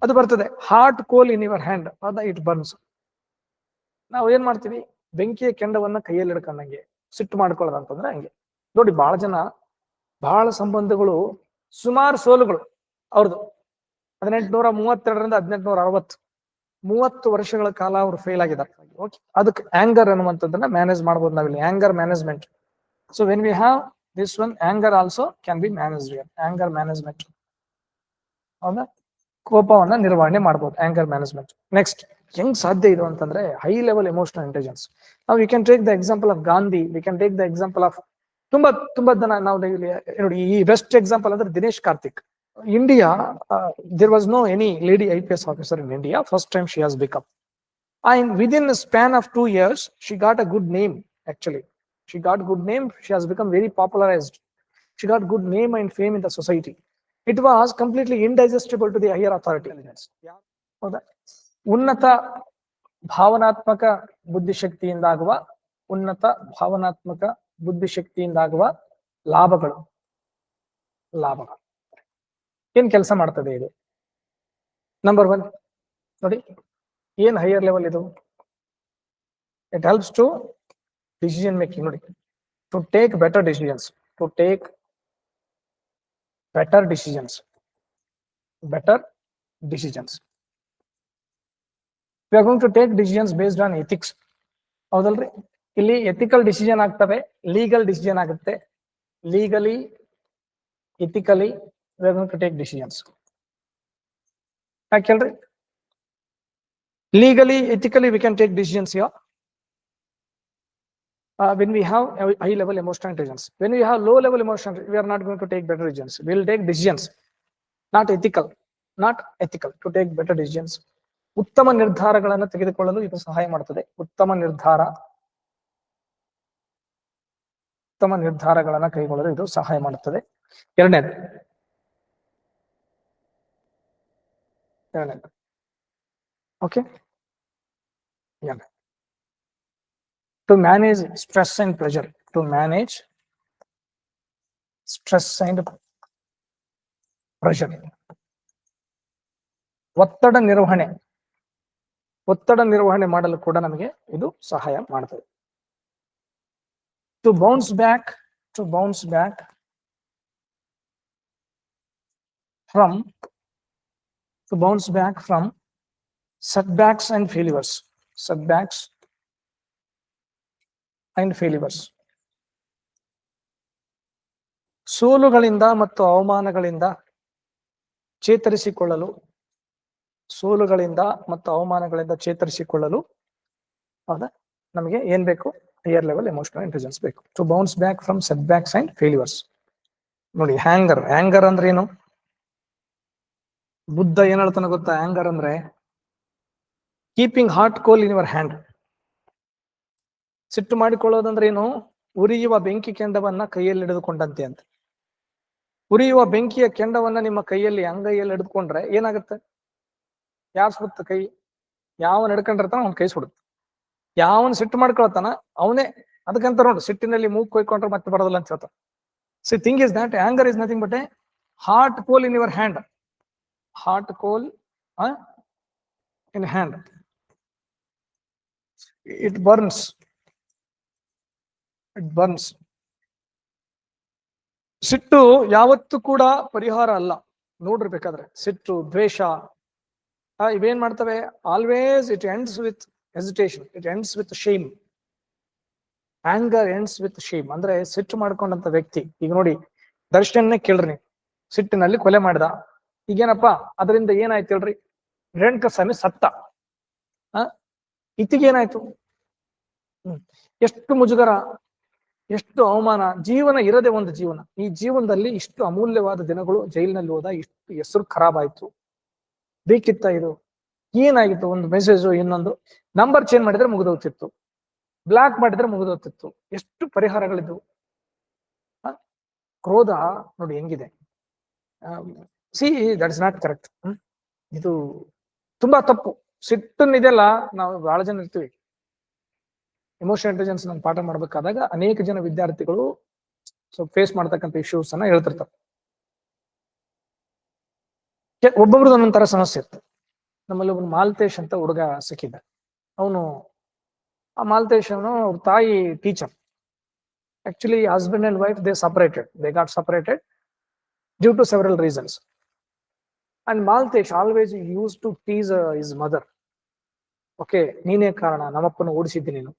ಅದು ಬರ್ತದೆ. Hot coal in your hand, it burns. ನಾವು ಏನ್ ಮಾಡ್ತೀವಿ, ಬೆಂಕಿಯ ಕೆಂಡವನ್ನ ಕೈಯಲ್ಲಿ ಹಿಡ್ಕೊಂಡಂಗೆ ಸಿಟ್ಟು ಮಾಡ್ಕೊಳ್ಳೋದಂತಂದ್ರೆ ಹಂಗೆ. ನೋಡಿ, ಬಹಳ ಜನ, ಬಹಳ ಸಂಬಂಧಗಳು, ಸುಮಾರು ಸೋಲುಗಳು ಅವ್ರದ್ದು. 1832ರಿಂದ 1860, 30 ವರ್ಷಗಳ ಕಾಲ ಅವರು ಫೇಲ್ ಆಗಿದ್ದಾರೆ. ಓಕೆ, ಅದಕ್ಕೆ ಆಂಗರ್ ಅನ್ನುವಂಥದ್ದನ್ನ ಮ್ಯಾನೇಜ್ ಮಾಡ್ಬೋದು ನಾವಿಲ್ಲಿ, anger management. So when we have this one, anger also can be managed. Anger management, ಹೌದಾ, ಕೋಪವನ್ನ ನಿರ್ವಹಣೆ ಮಾಡ್ಬೋದು, ಆಂಗರ್ ಮ್ಯಾನೇಜ್ಮೆಂಟ್. ನೆಕ್ಸ್ಟ್, ಹೆಂಗ್ ಸಾಧ್ಯ ಇದು ಅಂತಂದ್ರೆ ಹೈ ಲೆವೆಲ್ ಎಮೋಷನಲ್ ಇಂಟೆಲಿಜೆನ್ಸ್. ನಾವು we can take the example of Gandhi, V can take the example of ತುಂಬಾ ಜನ. ನಾವು ನೋಡಿ, ಈ ಬೆಸ್ಟ್ ಎಕ್ಸಾಂಪಲ್ ಅಂದ್ರೆ Dinesh Karthik. India, there was no any lady IPS officer in India. First time she has become, and within a span of 2 years, she got a good name. Actually, she got good name. She has become very popularized. She got good name and fame in the society. It was completely indigestible to the higher authority. ಹೌದಾ? ಉನ್ನತ ಭಾವನಾತ್ಮಕ ಬುದ್ಧಿಶಕ್ತಿಯಿಂದಾಗುವ ಲಾಭಗಳು ಏನ್ ಕೆಲಸ ಮಾಡ್ತದೆ ಇದು? Number 1 ನೋಡಿ, ಏನ್ ಹೈಯರ್ ಲೆವೆಲ್ ಇದು? It helps to decision making. ನೋಡಿ, to take better decisions, we are going to take decisions based on ethics. ಹೌದಲ್ರಿ? ಇಲ್ಲಿ ಎಥಿಕಲ್ ಡಿಸಿಷನ್ ಆಗ್ತವೆ, ಲೀಗಲ್ ಡಿಸಿಷನ್ ಆಗುತ್ತೆ. Legally, ethically we are going to take decisions. ಯಾಕೇಳ್ರಿ? Legally, ethically we can take decisions here. When we have high level emotional intelligence. When we have low level emotional, we are not going to take better decisions. We will take decisions not ethical to take better decisions. ಉತ್ತಮ ನಿರ್ಧಾರಗಳನ್ನು ತೆಗೆದುಕೊಳ್ಳಲು ಇದು ಸಹಾಯ ಮಾಡುತ್ತದೆ. ಉತ್ತಮ ನಿರ್ಧಾರಗಳನ್ನು ಕೈಗೊಳ್ಳಲು ಇದು ಸಹಾಯ ಮಾಡುತ್ತದೆ. ಎರಡನೇದು, okay, yeah, to manage stress and pressure. ಒತ್ತಡ ನಿರ್ವಹಣೆ ಮಾಡಲು ಕೂಡ ನಮಗೆ ಇದು ಸಹಾಯ ಮಾಡುತ್ತದೆ. to bounce back from setbacks and failures. ಸೋಲುಗಳಿಂದ ಮತ್ತು ಅವಮಾನಗಳಿಂದ ಚೇತರಿಸಿಕೊಳ್ಳಲು ಹೌದಾ, ನಮಗೆ ಏನ್ ಬೇಕು? ಹೈಯರ್ ಲೆವೆಲ್ ಎಮೋಷನಲ್ ಇಂಟೆಲಿಜೆನ್ಸ್ ಬೇಕು. To bounce back from setbacks and failures. ನೋಡಿ, ಆಂಗರ್ ಅಂದ್ರೆ ಏನು? ಬುದ್ಧ ಏನ್ ಹೇಳ್ತಾನೆ ಗೊತ್ತಾ? ಆಂಗರ್ ಅಂದ್ರೆ keeping hot coal in your hand. ಸಿಟ್ಟು ಮಾಡಿಕೊಳ್ಳೋದಂದ್ರೆ ಏನು? ಉರಿಯುವ ಬೆಂಕಿ ಕೆಂಡವನ್ನ ಕೈಯಲ್ಲಿ ಹಿಡಿದುಕೊಂಡಂತೆ ಅಂತ. ಉರಿಯುವ ಬೆಂಕಿಯ ಕೆಂಡವನ್ನ ನಿಮ್ಮ ಕೈಯಲ್ಲಿ, ಅಂಗೈಯಲ್ಲಿ ಹಿಡಿದುಕೊಂಡ್ರೆ ಏನಾಗುತ್ತೆ? ಯಾರು ಸುಡುತ್ತೆ ಕೈ? ಯಾವನ್ ಹಿಡ್ಕೊಂಡಿರ್ತಾನ ಅವ್ನ ಕೈ ಸುಡುತ್ತೆ. ಯಾವನ್ ಸಿಟ್ಟು ಮಾಡ್ಕೊಳ್ತಾನ ಅವನೇ. ಅದಕ್ಕಂತ ನೋಡು, ಸಿಟ್ಟಿನಲ್ಲಿ ಮೂಗ್ ಕೊಯ್ಕೊಂಡ್ರೆ ಮತ್ತೆ ಬರೋದಿಲ್ಲ ಅಂತ ಹೇಳ್ತಾನೆ. So thing is that anger is nothing but a hot coal in your hand. in hand. It burns. ಸಿಟ್ಟು ಯಾವತ್ತೂ ಕೂಡ ಪರಿಹಾರ ಅಲ್ಲ. ನೋಡಿರ್ಬೇಕಾದ್ರೆ ಸಿಟ್ಟು, ದ್ವೇಷ ಇವೇನ್ ಮಾಡ್ತವೆ? Always it ends with hesitation, it ends with shame. Anger ends with shame. ಅಂದ್ರೆ ಸಿಟ್ಟು ಮಾಡ್ಕೊಂಡಂತ ವ್ಯಕ್ತಿ, ಈಗ ನೋಡಿ, ದರ್ಶನ್ನೇ ಕೇಳ್ರಿ, ಸಿಟ್ಟಿನಲ್ಲಿ ಕೊಲೆ ಮಾಡಿದ. ಈಗೇನಪ್ಪಾ ಅದರಿಂದ ಏನಾಯ್ತು ಹೇಳ್ರಿ? ರೇಣುಕಾಸ್ವಾಮಿ ಸತ್ತ. ಇತ್ತಿಗೇನಾಯ್ತು? ಎಷ್ಟು ಮುಜುಗರ, ಎಷ್ಟು ಅವಮಾನ. ಜೀವನ ಇರದೆ ಒಂದು ಜೀವನ. ಈ ಜೀವನದಲ್ಲಿ ಇಷ್ಟು ಅಮೂಲ್ಯವಾದ ದಿನಗಳು ಜೈಲಿನಲ್ಲಿ ಹೋದ, ಇಷ್ಟು ಹೆಸರು ಖರಾಬ್ ಆಯ್ತು. ಬೇಕಿತ್ತ ಇದು? ಏನಾಗಿತ್ತು? ಒಂದು ಮೆಸೇಜು, ಇನ್ನೊಂದು ನಂಬರ್ ಚೇಂಜ್ ಮಾಡಿದ್ರೆ ಮುಗಿದೋಗ್ತಿತ್ತು, ಬ್ಲಾಕ್ ಮಾಡಿದ್ರೆ ಮುಗಿದೋಗ್ತಿತ್ತು. ಎಷ್ಟು ಪರಿಹಾರಗಳಿದ್ವು. ಕ್ರೋಧ ನೋಡಿ ಹೆಂಗಿದೆ. See that is not correct. ಇದು ತುಂಬಾ ತಪ್ಪು. ಸಿಟ್ಟನ್ನಿದೆಲ್ಲ ನಾವು ಬಹಳ ಜನ ಇರ್ತೀವಿ. ಎಮೋಷನಲ್ ಇಂಟೆಲಿಜೆನ್ಸ್ ನಾನು ಪಾಠ ಮಾಡ್ಬೇಕಾದಾಗ ಅನೇಕ ಜನ ವಿದ್ಯಾರ್ಥಿಗಳು ಫೇಸ್ ಮಾಡ್ತಕ್ಕಂಥ ಇಶ್ಯೂಸ್ ಅನ್ನ ಹೇಳ್ತಿರ್ತಾರೆ. ಒಬ್ಬೊಬ್ರದ್ದು ಒಂದೊಂದ್ ತರ ಸಮಸ್ಯೆ ಇರ್ತದೆ. ನಮ್ಮಲ್ಲಿ ಒಬ್ಬನು ಮಾಲ್ತೇಶ್ ಅಂತ ಹುಡುಗ ಸಿಕ್ಕಿದ್ದ. ಅವನು ಆ ಮಾಲ್ತೇಶ್ ಅವನು ಅವ್ರ ತಾಯಿ teacher. Actually husband and wife they got separated due to several reasons. And Maltesh always use to tease his mother. Okay, ನೀನೇ ಕಾರಣ, ನಮ್ಮಪ್ಪನ ಓಡಿಸಿದ್ದೀನಿ, ನೀನು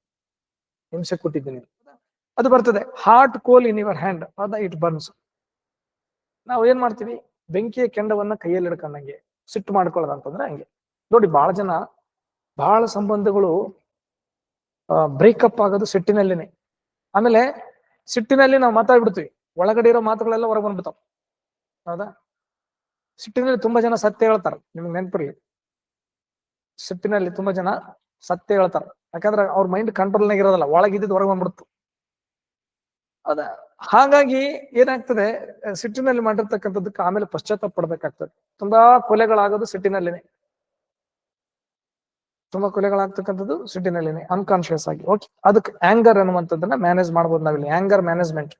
ಹಿಂಸೆ ಕೊಟ್ಟಿದ್ದೀನಿ. ಅದು ಬರ್ತದೆ, ಹಾರ್ಟ್ ಕೋಲ್ ಇನ್ ಯುವರ್ ಹ್ಯಾಂಡ್, ಅದ ಇಟ್ ಬರ್ನ್ಸ್. ನಾವು ಏನ್ ಮಾಡ್ತೀವಿ, ಬೆಂಕಿಯ ಕೆಂಡವನ್ನ ಕೈಯಲ್ಲಿ ಹಿಡ್ಕೊಂಡಂಗೆ ಸಿಟ್ಟು ಮಾಡ್ಕೊಳ್ಳೋದಂತಂದ್ರೆ ಹಂಗೆ. ನೋಡಿ, ಬಹಳ ಸಂಬಂಧಗಳು ಬ್ರೇಕಪ್ ಆಗೋದು ಸಿಟ್ಟಿನಲ್ಲಿನೇ. ಆಮೇಲೆ ಸಿಟ್ಟಿನಲ್ಲಿ ನಾವು ಮಾತಾಡ್ಬಿಡ್ತೀವಿ, ಒಳಗಡೆ ಇರೋ ಮಾತುಗಳೆಲ್ಲ ಹೊರಗೆ ಬಂದ್ಬಿಡ್ತಾವ. ಹೌದಾ? ಸಿಟ್ಟಿನಲ್ಲಿ ತುಂಬಾ ಜನ ಸತ್ಯ ಹೇಳ್ತಾರೆ, ನಿಮ್ಗೆ ನೆನಪಿರ್ಲಿ. ಸಿಟ್ಟಿನಲ್ಲಿ ತುಂಬಾ ಜನ ಸತ್ಯ ಹೇಳ್ತಾರೆ, ಯಾಕಂದ್ರೆ ಅವ್ರ ಮೈಂಡ್ ಕಂಟ್ರೋಲ್ನಾಗ ಇರೋದಲ್ಲ, ಒಳಗಿದ್ದು ಹೊರಗೆ ಬಂದ್ಬಿಡ್ತು. ಹೌದಾ? ಹಾಗಾಗಿ ಏನಾಗ್ತದೆ, ಸಿಟ್ಟಿನಲ್ಲಿ ಮಾಡಿರ್ತಕ್ಕಂಥದ್ದಕ್ಕೆ ಆಮೇಲೆ ಪಶ್ಚಾತ್ತಾಪ ಪಡ್ಬೇಕಾಗ್ತದೆ. ತುಂಬಾ ಕೊಲೆಗಳಾಗೋದು ಸಿಟ್ಟಿನಲ್ಲಿನೇ, ತುಂಬಾ ಕೊಲೆಗಳಾಗ್ತಕ್ಕಂಥದ್ದು ಸಿಟ್ಟಿನಲ್ಲಿನೇ, ಅನ್ಕಾನ್ಶಿಯಸ್ ಆಗಿ. ಓಕೆ, ಅದಕ್ಕೆ ಆಂಗರ್ ಅನ್ನುವಂಥದ್ದನ್ನ ಮ್ಯಾನೇಜ್ ಮಾಡ್ಬೋದು ನಾವಿಲ್ಲಿ, anger management.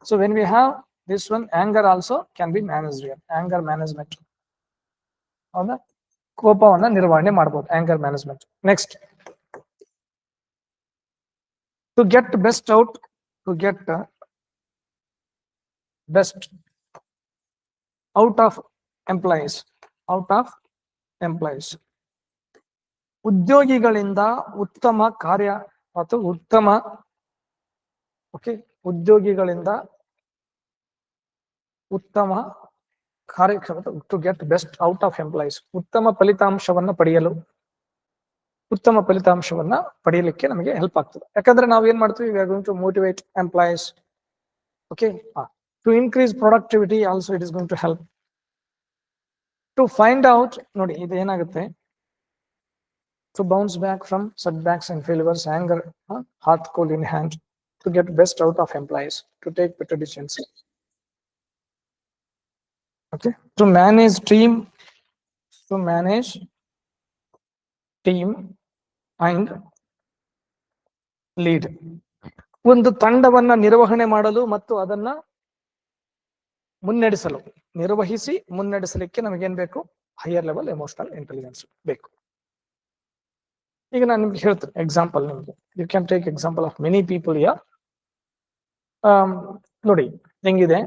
So when we have this one, anger also can be managed. Anger management, ಹೌದಾ? ಕೋಪವನ್ನ ನಿರ್ವಹಣೆ ಮಾಡ್ಬೋದು, anger management. Next, to get best out, to get best out of employees, out of employees. ಉದ್ಯೋಗಿಗಳಿಂದ ಉತ್ತಮ ಕಾರ್ಯ ಅಥವಾ ಉತ್ತಮ, okay, ಉದ್ಯೋಗಿಗಳಿಂದ ಉತ್ತಮ ಕಾರ್ಯಕ್ಷಮತೆ, to get best out of employees, ಉತ್ತಮ ಫಲಿತಾಂಶವನ್ನ ಪಡೆಯಲಿಕ್ಕೆ ನಮಗೆ ಹೆಲ್ಪ್ ಆಗ್ತದೆ. ಯಾಕಂದ್ರೆ ನಾವು ಏನ್ ಮಾಡ್ತೀವಿ, we are going to motivate employees. Okay, to increase productivity also it is going to help. To find out, ನೋಡಿ ಇದು ಏನಾಗುತ್ತೆ, to bounce back from setbacks and failures, anger, heart cold in hand, to get best out of employees, to take better decisions. Okay, to manage team and lead. ಒಂದು ತಂಡವನ್ನ ನಿರ್ವಹಣೆ ಮಾಡಲು ಮತ್ತು ಅದನ್ನ ಮುನ್ನಡೆಸಲಿಕ್ಕೆ ನಮಗೇನ್ ಬೇಕು, ಹೈಯರ್ ಲೆವೆಲ್ ಎಮೋಷನಲ್ ಇಂಟೆಲಿಜೆನ್ಸ್ ಬೇಕು. ಈಗ ನಾನು ನಿಮ್ಗೆ ಹೇಳ್ತೇನೆ ಎಕ್ಸಾಂಪಲ್, ನಿಮ್ಗೆ you can take example of many people ಯಾ. ನೋಡಿ ಹೆಂಗಿದೆ,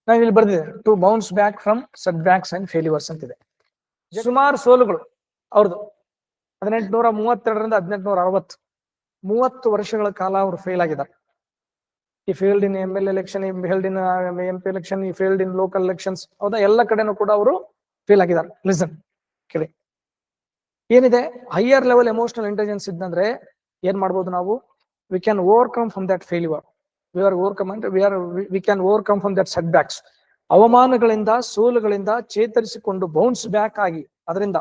ನಾನು ಇಲ್ಲಿ ಬರ್ದಿದೆ, to bounce back from setbacks and failures ಅಂತಿದೆ. ಸುಮಾರು ಸೋಲುಗಳು ಅವ್ರದ್ದು, 1832 1860, 30 ವರ್ಷಗಳ ಕಾಲ ಅವರು ಫೇಲ್ ಆಗಿದ್ದಾರೆ. ಈ ಫೇಲ್ಡ್ ಇನ್ MLA ಎಲೆಕ್ಷನ್, ಈ ಫೇಲ್ಡ್ ಇನ್ MP ಎಲೆಕ್ಷನ್, ಈ ಫೇಲ್ಡ್ ಇನ್ ಲೋಕಲ್ ಎಲೆಕ್ಷನ್ಸ್, ಹೌದಾ? ಎಲ್ಲ ಕಡೆನೂ ಕೂಡ ಅವರು ಫೇಲ್ ಆಗಿದ್ದಾರೆ. ಲಿಸನ್ ಕೇಳಿ, ಏನಿದೆ, ಹೈಯರ್ ಲೆವೆಲ್ ಎಮೋಷನಲ್ ಇಂಟೆಲಿಜೆನ್ಸ್ ಇದ್ದಂದ್ರೆ ಏನ್ ಮಾಡ್ಬೋದು ನಾವು, we can overcome from that failure, we can overcome from that setbacks. ಅವಮಾನಗಳಿಂದ, ಸೋಲುಗಳಿಂದ ಚೇತರಿಸಿಕೊಂಡು ಬೌನ್ಸ್ ಬ್ಯಾಕ್ ಆಗಿ ಅದರಿಂದ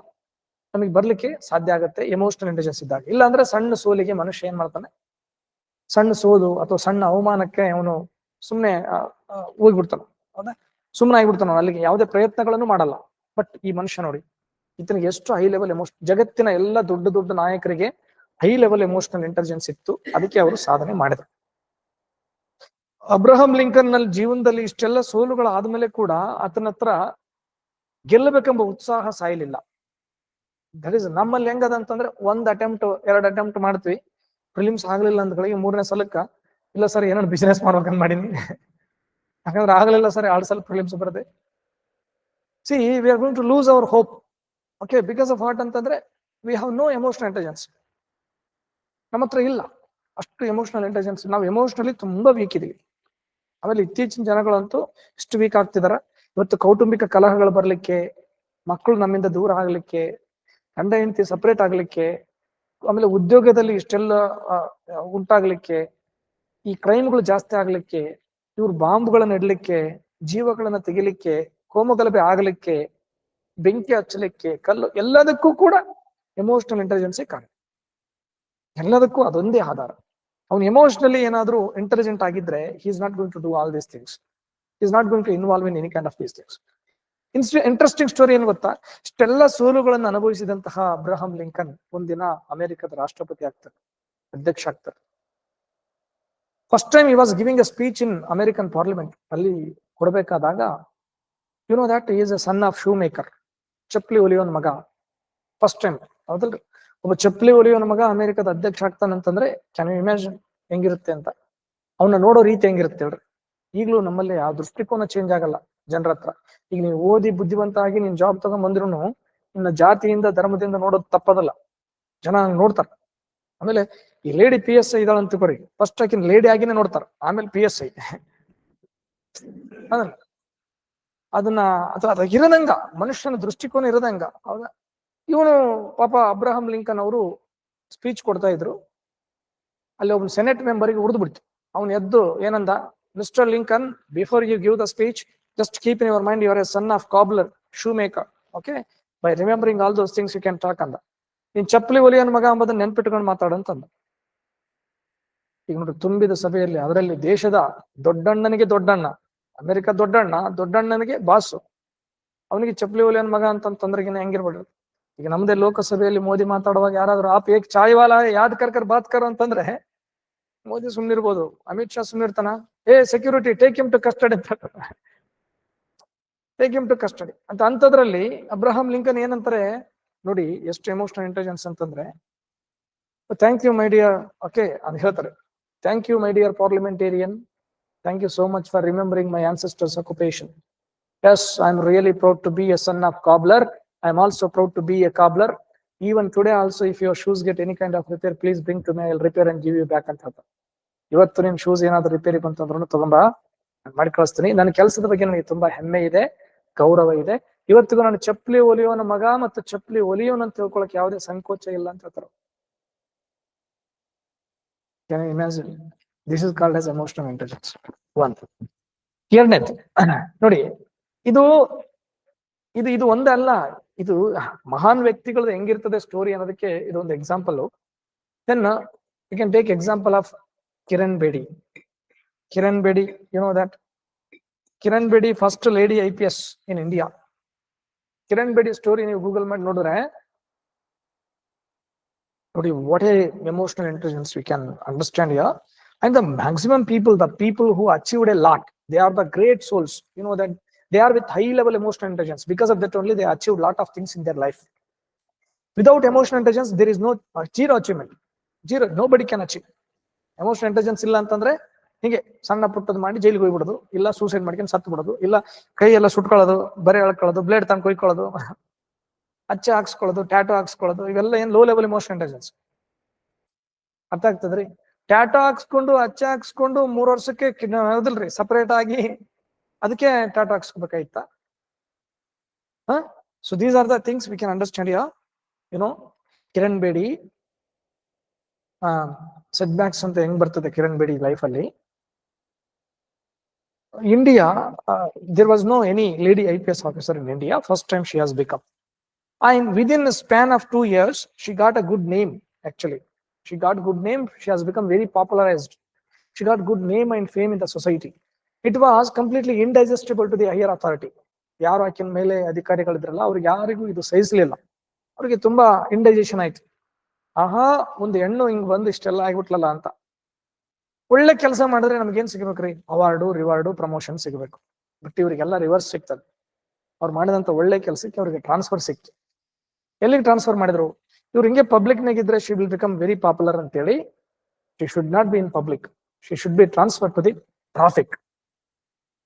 ನಮಗೆ ಬರ್ಲಿಕ್ಕೆ ಸಾಧ್ಯ ಆಗುತ್ತೆ ಎಮೋಷನಲ್ ಇಂಟೆಲಿಜೆನ್ಸ್ ಇದ್ದಾಗ. ಇಲ್ಲ ಅಂದ್ರೆ ಸಣ್ಣ ಸೋಲಿಗೆ ಮನುಷ್ಯ ಏನ್ ಮಾಡ್ತಾನೆ, ಸಣ್ಣ ಸೋಲು ಅಥವಾ ಸಣ್ಣ ಅವಮಾನಕ್ಕೆ ಅವನು ಸುಮ್ಮನೆ ಹೋಗ್ಬಿಡ್ತಾನೆ, ಹೌದಾ? ಸುಮ್ಮನೆ ಆಗಿಬಿಡ್ತಾನ, ಅಲ್ಲಿಗೆ ಯಾವುದೇ ಪ್ರಯತ್ನಗಳನ್ನು ಮಾಡಲ್ಲ. ಬಟ್ ಈ ಮನುಷ್ಯ ನೋಡಿ, ಇತನಿಗೆ ಎಷ್ಟು ಹೈ ಲೆವೆಲ್ ಎಮೋಷನ್, ಜಗತ್ತಿನ ಎಲ್ಲ ದೊಡ್ಡ ದೊಡ್ಡ ನಾಯಕರಿಗೆ ಹೈ ಲೆವೆಲ್ ಎಮೋಷನಲ್ ಇಂಟೆಲಿಜೆನ್ಸ್ ಇತ್ತು, ಅದಕ್ಕೆ ಅವರು ಸಾಧನೆ ಮಾಡಿದರು. ಅಬ್ರಹಂ ಲಿಂಕನ್ ನಲ್ಲಿ ಜೀವನದಲ್ಲಿ ಇಷ್ಟೆಲ್ಲ ಸೋಲುಗಳು ಆದ್ಮೇಲೆ ಕೂಡ ಆತನ ಹತ್ರ ಗೆಲ್ಲಬೇಕೆಂಬ ಉತ್ಸಾಹ ಸಾಯಲಿಲ್ಲ. ದಟ್ ಇಸ್ ನಮ್ಮಲ್ಲಿ ಹೆಂಗದಂತಂದ್ರೆ, 1 ಅಟೆಂಪ್ಟ್ 2 ಅಟೆಂಪ್ಟ್ ಮಾಡ್ತೀವಿ, ಪ್ರಿಲಿಮ್ಸ್ ಆಗ್ಲಿಲ್ಲ ಅಂದ್ಗಳಿಗೆ 3ನೇ ಸಲಕ್ಕ ಇಲ್ಲ ಸರ್ ಏನಾದ್ರು ಬಿಸಿನೆಸ್ ಮಾಡ್ಬೇಕಂತ ಮಾಡೀನಿ, ಯಾಕಂದ್ರೆ ಆಗ್ಲಿಲ್ಲ ಸರ್ 2 ಸಲ ಪ್ರಿಲಿಮ್ಸ್ ಬರದೆ. See, we are going to lose our hope. Okay, because of what ಅಂತಂದ್ರೆ, we have no emotional intelligence, ನಮ್ಮ ಹತ್ರ ಇಲ್ಲ ಅಷ್ಟು ಎಮೋಷನಲ್ ಇಂಟೆಲಿಜೆನ್ಸ್. ನಾವು ಎಮೋಷನಲಿ ತುಂಬಾ ವೀಕ್ ಇದೀವಿ. ಆಮೇಲೆ ಇತ್ತೀಚಿನ ಜನಗಳಂತೂ ಎಷ್ಟು ವೀಕ್ ಆಗ್ತಿದಾರ. ಇವತ್ತು ಕೌಟುಂಬಿಕ ಕಲಹಗಳು ಬರ್ಲಿಕ್ಕೆ, ಮಕ್ಕಳು ನಮ್ಮಿಂದ ದೂರ ಆಗ್ಲಿಕ್ಕೆ, ಗಂಡ ಹೆಂಡತಿ ಸಪರೇಟ್ ಆಗ್ಲಿಕ್ಕೆ, ಆಮೇಲೆ ಉದ್ಯೋಗದಲ್ಲಿ ಇಷ್ಟೆಲ್ಲ ಉಂಟಾಗ್ಲಿಕ್ಕೆ, ಈ ಕ್ರೈಮ್ಗಳು ಜಾಸ್ತಿ ಆಗ್ಲಿಕ್ಕೆ, ಇವ್ರು ಬಾಂಬ್ಗಳನ್ನ ಇಡ್ಲಿಕ್ಕೆ, ಜೀವಗಳನ್ನ ತೆಗಿಲಿಕ್ಕೆ, ಕೋಮಗಲಭೆ ಆಗ್ಲಿಕ್ಕೆ, ಬೆಂಕಿ ಹಚ್ಚಲಿಕ್ಕೆ, ಕಲ್ಲು, ಎಲ್ಲದಕ್ಕೂ ಕೂಡ ಎಮೋಷನಲ್ ಇಂಟೆಲಿಜೆನ್ಸೇ ಕಾರಣ. ಎಲ್ಲದಕ್ಕೂ ಅದೊಂದೇ ಆಧಾರ. ಅವನು ಎಮೋಷನಲಿ ಏನಾದ್ರೂ ಇಂಟೆಲಿಜೆಂಟ್ ಆಗಿದ್ರೆ, he is not going to do all these things, he is not going to involve in any kind of these things. Interesting story ಏನು ಗೊತ್ತಾ, ಇಷ್ಟೆಲ್ಲ ಸೋಲುಗಳನ್ನು ಅನುಭವಿಸಿದಂತಹ ಅಬ್ರಹಂ ಲಿಂಕನ್ ಒಂದಿನ ಅಮೆರಿಕದ ರಾಷ್ಟ್ರಪತಿ ಆಗ್ತಾರೆ, ಅಧ್ಯಕ್ಷ ಆಗ್ತಾರೆ. First time he was giving a speech in American parliament. ಅಲ್ಲಿ ಕೊಡಬೇಕಾದಾಗ, you know that he is a son of shoemaker, ಚಪ್ಪಲಿ ಹೊಲಿಯೋನ್ ಮಗ ಫಸ್ಟ್ ಟೈಮ್, ಹೌದಲ್ರಿ? ಒಬ್ಬ ಚಪ್ಪಲಿ ಹೊಲಿಯೋನ್ ಮಗ ಅಮೆರಿಕದ ಅಧ್ಯಕ್ಷ ಆಗ್ತಾನಂತಂದ್ರೆ ಕ್ಯಾನ್ ಯು ಇಮ್ಯಾಜಿನ್ ಹೆಂಗಿರುತ್ತೆ ಅಂತ. ಅವನ್ನ ನೋಡೋ ರೀತಿ ಹೆಂಗಿರುತ್ತೆ ಹೇಳ್ರಿ. ಈಗಲೂ ನಮ್ಮಲ್ಲಿ ಆ ದೃಷ್ಟಿಕೋನ ಚೇಂಜ್ ಆಗಲ್ಲ ಜನರ ಹತ್ರ. ಈಗ ನೀವು ಓದಿ ಬುದ್ಧಿವಂತ ಆಗಿ ನೀನ್ ಜಾಬ್ ತಗೊಂಡ್ ಬಂದ್ರು ನಿನ್ನ ಜಾತಿಯಿಂದ ಧರ್ಮದಿಂದ ನೋಡೋದು ತಪ್ಪದಲ್ಲ, ಜನ ಹಂಗ್ ನೋಡ್ತಾರ. ಆಮೇಲೆ ಈ ಲೇಡಿ PSI ಇದಾಳಂತ ತಿಳ್ಕೊರಿ, ಫಸ್ಟ್ ಆಕಿನ ಲೇಡಿ ಆಗಿನೇ ನೋಡ್ತಾರ, ಆಮೇಲೆ PSI. ಅದನ್ನ ಅದ ಇರದಂಗ ಮನುಷ್ಯನ ದೃಷ್ಟಿಕೋನ ಇರದಂಗ. ಹೌದಾ? ಇವನು ಪಾಪ ಅಬ್ರಹಾಂ ಲಿಂಕನ್ ಅವರು ಸ್ಪೀಚ್ ಕೊಡ್ತಾ ಇದ್ರು, ಅಲ್ಲಿ ಒಬ್ಬ ಸೆನೆಟ್ ಮೆಂಬರ್ಗೆ ಉಳಿದು ಬಿಡ್ತು. ಅವನು ಎದ್ದು ಏನಂದ, mister Lincoln, before you give the speech, just keep in your mind, you're a son of cobbler, shoe maker, okay, by remembering all those things you can talk ಅಂದ. ನೀನ್ ಚಪ್ಪಲಿ ಒಲಿಯನ್ ಮಗ ಅಂಬದನ್ನ ನೆನ್ಪಿಟ್ಕೊಂಡು ಮಾತಾಡಂತಂದ. ಈಗ ನೋಡಿ, ತುಂಬಿದ ಸಭೆಯಲ್ಲಿ, ಅದರಲ್ಲಿ ದೇಶದ ದೊಡ್ಡಣ್ಣನಿಗೆ ದೊಡ್ಡಣ್ಣ, ಅಮೆರಿಕ ದೊಡ್ಡಣ್ಣನಿಗೆ ಬಾಸು, ಅವನಿಗೆ ಚಪ್ಪಲಿ ಒಲಿಯನ್ ಮಗ ಅಂತಂದ್ರೆಗಿನ ಹೆಂಗಿರ್ಬೇಡ್ರಿ. ಈಗ ನಮ್ದೇ ಲೋಕಸಭೆಯಲ್ಲಿ ಮೋದಿ ಮಾತಾಡುವಾಗ ಯಾರಾದ್ರೂ ಆಪ್ ಏಕ್ ಚಾಯ್ ವಾಲಾ ಯಾದ್ ಕರ್ ಬಾತ್ ಕರ್ ಅಂತಂದ್ರೆ ಮೋದಿ ಸುಮ್ನಿರ್ಬೋದು, ಅಮಿತ್ ಶಾ ಸುಮ್ನಿರ್ತಾನ, security take him to custody ಅಂತ, ಟೇಕ್ ಹಿಮ್ ಟು ಕಸ್ಟಡಿ ಅಂತ. ಅಂತದ್ರಲ್ಲಿ ಅಬ್ರಹಾಂ ಲಿಂಕನ್ ಏನಂತಾರೆ ನೋಡಿ, ಎಷ್ಟು ಎಮೋಷನಲ್ ಇಂಟೆಲಿಜೆನ್ಸ್ ಅಂತಂದ್ರೆ, thank you my dear, okay ಅಂತ ಹೇಳ್ತಾರೆ, thank you my dear parliamentarian, thank you so much for remembering my ancestors occupation. Yes, I am really proud to be a son of cobbler. I am also proud to be a cobbler. Even today also, if your shoes get any kind of repair, please bring to me, I will repair and give you back ಅಂತ ಹೇಳ್ತಾರೆ. ಇವತ್ತು ನಿಮ್ shoes ಏನಾದ್ರು repair ಬಂತಂದ್ರೂ ತಗೊಂಬ, ಮಾಡಿ ಕಳಿಸ್ತೀನಿ. ನನ್ನ ಕೆಲಸದ ಬಗ್ಗೆ ನನಗೆ ತುಂಬಾ ಹೆಮ್ಮೆ ಇದೆ, ಗೌರವ ಇದೆ. ಇವತ್ತಿಗೂ ನಾನು ಚಪ್ಪಲಿ ಒಲಿಯೋನ ಮಗ ಮತ್ತು ಚಪ್ಪಲಿ ಒಲಿಯೋನ್ ಅಂತ ತಿಳ್ಕೊಳಕ್ ಯಾವುದೇ ಸಂಕೋಚ ಇಲ್ಲ ಅಂತ ಹೇಳ್ತಾರೆ. Can you imagine? This is called as emotional intelligence. One. ಎರಡನೇದು ನೋಡಿ, ಇದು ಇದು ಇದು ಒಂದೇ ಅಲ್ಲ, ಇದು ಮಹಾನ್ ವ್ಯಕ್ತಿಗಳದ್ದು ಹೆಂಗಿರ್ತದೆ ಸ್ಟೋರಿ ಅನ್ನೋದಕ್ಕೆ ಇದೊಂದು example. Then you can take example of Kiran Bedi. Kiran Bedi, you know that Kiran Bedi first lady IPS in India. Kiran Bedi story ನೀವು ಗೂಗಲ್ ಮಾಡಿ ನೋಡಿದ್ರೆ ನೋಡಿ, what a emotional intelligence we can understand here. And the maximum people, the people who achieved a lot, they are the great souls. You know that they are with high level emotional intelligence. Because of that only they achieved lot of things in their life. Without emotional intelligence, there is no zero achievement. Zero. Nobody can achieve. Emotional intelligence illa antandre ಹಿಂಗೆ ಸಣ್ಣ ಪುಟ್ಟದ್ ಮಾಡಿ ಜೈಲಿಗೆ ಹೋಗ್ಬಿಡೋದು, ಇಲ್ಲ suicide ಮಾಡ್ಕೊಂಡು ಸತ್ತು ಬಿಡೋದು, ಇಲ್ಲ ಕೈ ಎಲ್ಲ ಸುಟ್ಕೊಳ್ಳೋದು, ಬರೆ ಎಳ್ಕೊಳ್ಳೋದು, ಬ್ಲೇಡ್ ತಂದು ಕೊಯ್ಕೊಳ್ಳೋದು, ಅಚ್ಚೆ ಹಾಕ್ಸ್ಕೊಳ್ಳೋದು, ಟ್ಯಾಟೋ ಹಾಕ್ಸ್ಕೊಳ್ಳೋದು, ಇವೆಲ್ಲ ಏನ್ ಲೋ ಲೆವೆಲ್ ಎಮೋಷನಲ್ ಇಂಟೆಲಿಜೆನ್ಸ್. ಅರ್ಥ ಆಗ್ತದ್ರಿ? ಟ್ಯಾಟೋ ಹಾಕ್ಸ್ಕೊಂಡು ಅಚ್ಚೆ ಹಾಕ್ಸ್ಕೊಂಡು 3 ವರ್ಷಕ್ಕೆ ಹೌದಲ್ರಿ ಸಪರೇಟ್ ಆಗಿ ಅದಕ್ಕೆ ಟ್ಯಾಟೋ ಹಾಕ್ಸ್ಕೋಬೇಕಾಯ್ತ. So these are the things we can understand here. You know, Kiran Bedi setbacks ಅಂತ ಹೆಂಗ್ ಬರ್ತದೆ ಕಿರಣ್ ಬೇಡಿ ಲೈಫ್ ಅಲ್ಲಿ. India, there was no any lady IPS officer in India. First time she has become, and within a span of 2 years, she got a good name. Actually, she got good name. She has become very popularized. She got good name and fame in the society. It was completely indigestible to the higher authority. ಯಾರು ಆಕಿನ ಮೇಲೆ ಅಧಿಕಾರಿಗಳಿದ್ರಲ್ಲ ಅವ್ರಿಗೆ ಯಾರಿಗೂ ಇದು ಸಹಿಸಲಿಲ್ಲ. ಅವ್ರಿಗೆ ತುಂಬಾ indigestion ಆಯ್ತು. ಆಹಾ, ಒಂದು ಹೆಣ್ಣು ಹಿಂಗ್ ಬಂದು ಇಷ್ಟೆಲ್ಲ ಆಗ್ಬಿಟ್ಲಲ್ಲ ಅಂತ. ಒಳ್ಳೆ ಕೆಲಸ ಮಾಡಿದ್ರೆ ನಮ್ಗೇನ್ ಸಿಗ್ಬೇಕ್ರಿ? ಅವಾರ್ಡು, ರಿವಾರ್ಡು, ಪ್ರಮೋಷನ್ ಸಿಗ್ಬೇಕು. ಬಟ್ ಇವ್ರಿಗೆಲ್ಲ ರಿವರ್ಸ್ ಸಿಗ್ತದೆ. ಅವ್ರು ಮಾಡಿದಂತ ಒಳ್ಳೆ ಕೆಲಸಕ್ಕೆ ಅವ್ರಿಗೆ ಟ್ರಾನ್ಸ್ಫರ್ ಸಿಕ್ತು. ಎಲ್ಲಿಗೆ ಟ್ರಾನ್ಸ್ಫರ್ ಮಾಡಿದ್ರು? ಇವ್ರು ಹಿಂಗೆ ಪಬ್ಲಿಕ್ ನಾಗಿದ್ರೆ she will become very popular ಅಂತೇಳಿ, she should not be in public, she should be transfer to the traffic.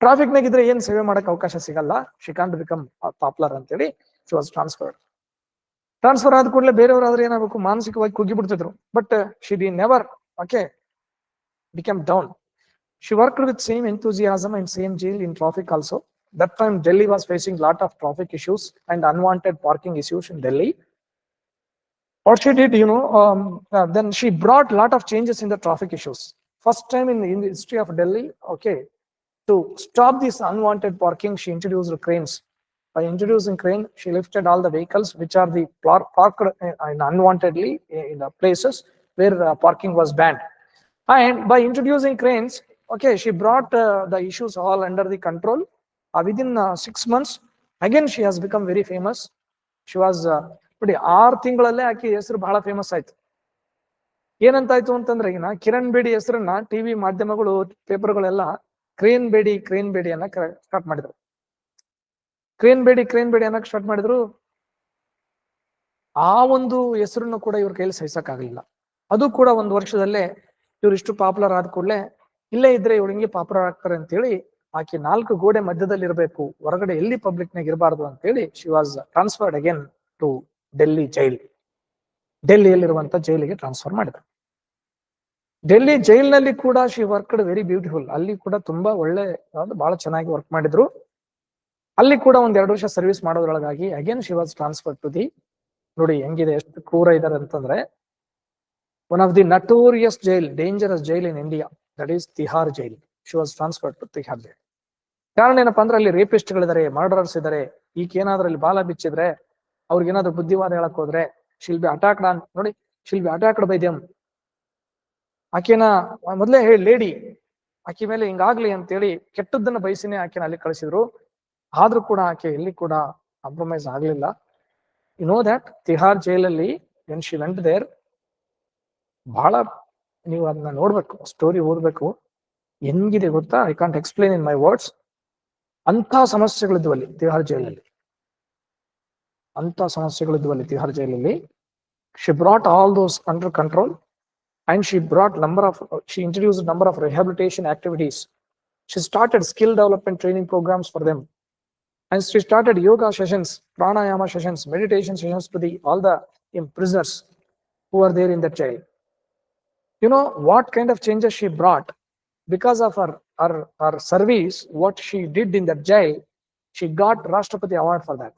Traffic ನಾಗಿದ್ರೆ ಏನ್ ಸೇವೆ ಮಾಡಕ್ ಅವಕಾಶ ಸಿಗಲ್ಲ, ಶಿ ಕಾಂಟ್ ಬಿಕಮ್ ಪಾಪ್ಯುಲರ್ ಅಂತೇಳಿ ಶಿ ವಾಸ್ ಟ್ರಾನ್ಸ್ಫರ್ಡ್. ಟ್ರಾನ್ಸ್ಫರ್ ಆದ ಕೂಡಲೇ ಬೇರೆಯವ್ರಾದ್ರೆ ಏನಾಗಬೇಕು, ಮಾನಸಿಕವಾಗಿ ಕುಗ್ಗಿ ಬಿಡ್ತಿದ್ರು. But she did never became down. She worked with same enthusiasm and same zeal in traffic also. That time Delhi was facing lot of traffic issues and unwanted parking issues in Delhi. What she did, then she brought lot of changes in the traffic issues. First time in the history of Delhi, to stop this unwanted parking, she introduced cranes. By introducing crane, she lifted all the vehicles which are the parked unwantedly in the places where parking was banned. And by introducing cranes, she brought the issues all under the control. Within 6 months, again she has become very famous. She was, 6 ತಿಂಗಳಲ್ಲೇ ಆಕೆ ಹೆಸರು ಬಹಳ famous ಆಯ್ತು. ಏನಂತಾಯ್ತು ಅಂತಂದ್ರೆ, ಈಗ ಕಿರಣ್ ಬೇಡಿ ಹೆಸರನ್ನ TV ಮಾಧ್ಯಮಗಳು, ಪೇಪರ್ಗಳೆಲ್ಲ crane ಬೇಡಿ ಅನ್ನಕ್ start ಮಾಡಿದ್ರು. ಕ್ರೇನ್ ಬೇಡಿ ಅನ್ನಕ್ ಸ್ಟಾರ್ಟ್ ಮಾಡಿದ್ರು. ಆ ಒಂದು ಹೆಸರನ್ನು ಕೂಡ ಇವ್ರ ಕೈಯಲ್ಲಿ ಸಹಿಸಕ್ಕಾಗಲಿಲ್ಲ. ಅದು ಕೂಡ ಒಂದು ವರ್ಷದಲ್ಲೇ ಇವ್ರು ಇಷ್ಟು ಪಾಪ್ಯುಲರ್ ಆದ ಕೂಡಲೇ ಇಲ್ಲೇ ಇದ್ರೆ ಇವ್ರು ಹಿಂಗೆ ಪಾಪ್ಯುಲರ್ ಆಗ್ತಾರೆ ಅಂತೇಳಿ ಆಕೆ 4 ಗೋಡೆ ಮಧ್ಯದಲ್ಲಿ ಇರಬೇಕು, ಹೊರಗಡೆ ಎಲ್ಲಿ ಪಬ್ಲಿಕ್ನಾಗ ಇರಬಾರ್ದು ಅಂತೇಳಿ she was transferred again to Delhi jail. ಡೆಲ್ಲಿಯಲ್ಲಿರುವಂತ ಜೈಲಿಗೆ ಟ್ರಾನ್ಸ್ಫರ್ ಮಾಡಿದ. ಡೆಲ್ಲಿ ಜೈಲ್ನಲ್ಲಿ ಕೂಡ ಶಿ ವರ್ಕ್ಡ್ ವೆರಿ ಬ್ಯೂಟಿಫುಲ್. ಅಲ್ಲಿ ಕೂಡ ತುಂಬಾ ಒಳ್ಳೆ ಬಹಳ ಚೆನ್ನಾಗಿ ವರ್ಕ್ ಮಾಡಿದ್ರು. ಅಲ್ಲಿ ಕೂಡ ಒಂದ್ 2 ವರ್ಷ ಸರ್ವಿಸ್ ಮಾಡೋದ್ರೊಳಗಾಗಿ again she was transfer to the, ನೋಡಿ ಹೆಂಗಿದೆ, ಎಷ್ಟು ಕ್ರೂರ ಇದಾರೆ ಅಂತಂದ್ರೆ, one of the notorious jail, dangerous jail in India, that is Tihar jail. She was transfer to Tihar jail. ಕಾರಣ ಏನಪ್ಪಾ ಅಂದ್ರೆ ಅಲ್ಲಿ ರೇಪಿಸ್ಟ್ಗಳಿದ್ದಾರೆ, ಮರ್ಡರರ್ಸ್ ಇದಾರೆ. ಈಗೇನಾದ್ರೂ ಅಲ್ಲಿ ಬಾಲ ಬಿಚ್ಚಿದ್ರೆ, ಅವ್ರಿಗೇನಾದ್ರೂ ಬುದ್ಧಿವಾದ ಹೇಳಕ್ ಹೋದ್ರೆ ಶಿಲ್ ಬಿ ಅಟ್ಯಾಕ್ಡ್ ಆನ್, ನೋಡಿ she'll be attacked by them. ಆಕೆನ ಮೊದಲೇ ಹೇಳಿ ಲೇಡಿ, ಆಕೆ ಮೇಲೆ ಹಿಂಗಾಗ್ಲಿ ಅಂತೇಳಿ ಕೆಟ್ಟದ್ದನ್ನ ಬಯಸಿನೇ ಆಕೆನ ಅಲ್ಲಿ ಕಳಿಸಿದ್ರು. ಆದ್ರೂ ಕೂಡ ಆಕೆ ಎಲ್ಲಿ ಕೂಡ ಕಾಂಪ್ರಮೈಸ್ ಆಗ್ಲಿಲ್ಲ. ಯು ನೋ ದಟ್ ತಿಹಾರ್ ಜೈಲಲ್ಲಿ ವೆನ್ ಶಿ ವೆಂಟ್ ದೇರ್, ಬಹಳ ನೀವು ಅದನ್ನ ನೋಡ್ಬೇಕು, ಸ್ಟೋರಿ ಓದ್ಬೇಕು, ಹೆಂಗಿದೆ ಗೊತ್ತಾ, I can't explain in my words. ಅಂತ ಸಮಸ್ಯೆಗಳಿದ್ವು ಅಲ್ಲಿ ತಿಹಾರ್ ಜೈಲಲ್ಲಿ, ಅಂತ ಸಮಸ್ಯೆಗಳಿದ್ವು ಅಲ್ಲಿ ತಿಹಾರ್ ಜೈಲಲ್ಲಿ. She brought all those under control and she brought she introduced a number of rehabilitation activities. She started skill development training programs for them, and she started yoga sessions, pranayama sessions, meditation sessions to all the prisoners who are there in the jail. You know what kind of changes she brought because of her service, what she did in that jail. She got Rashtrapati award for that.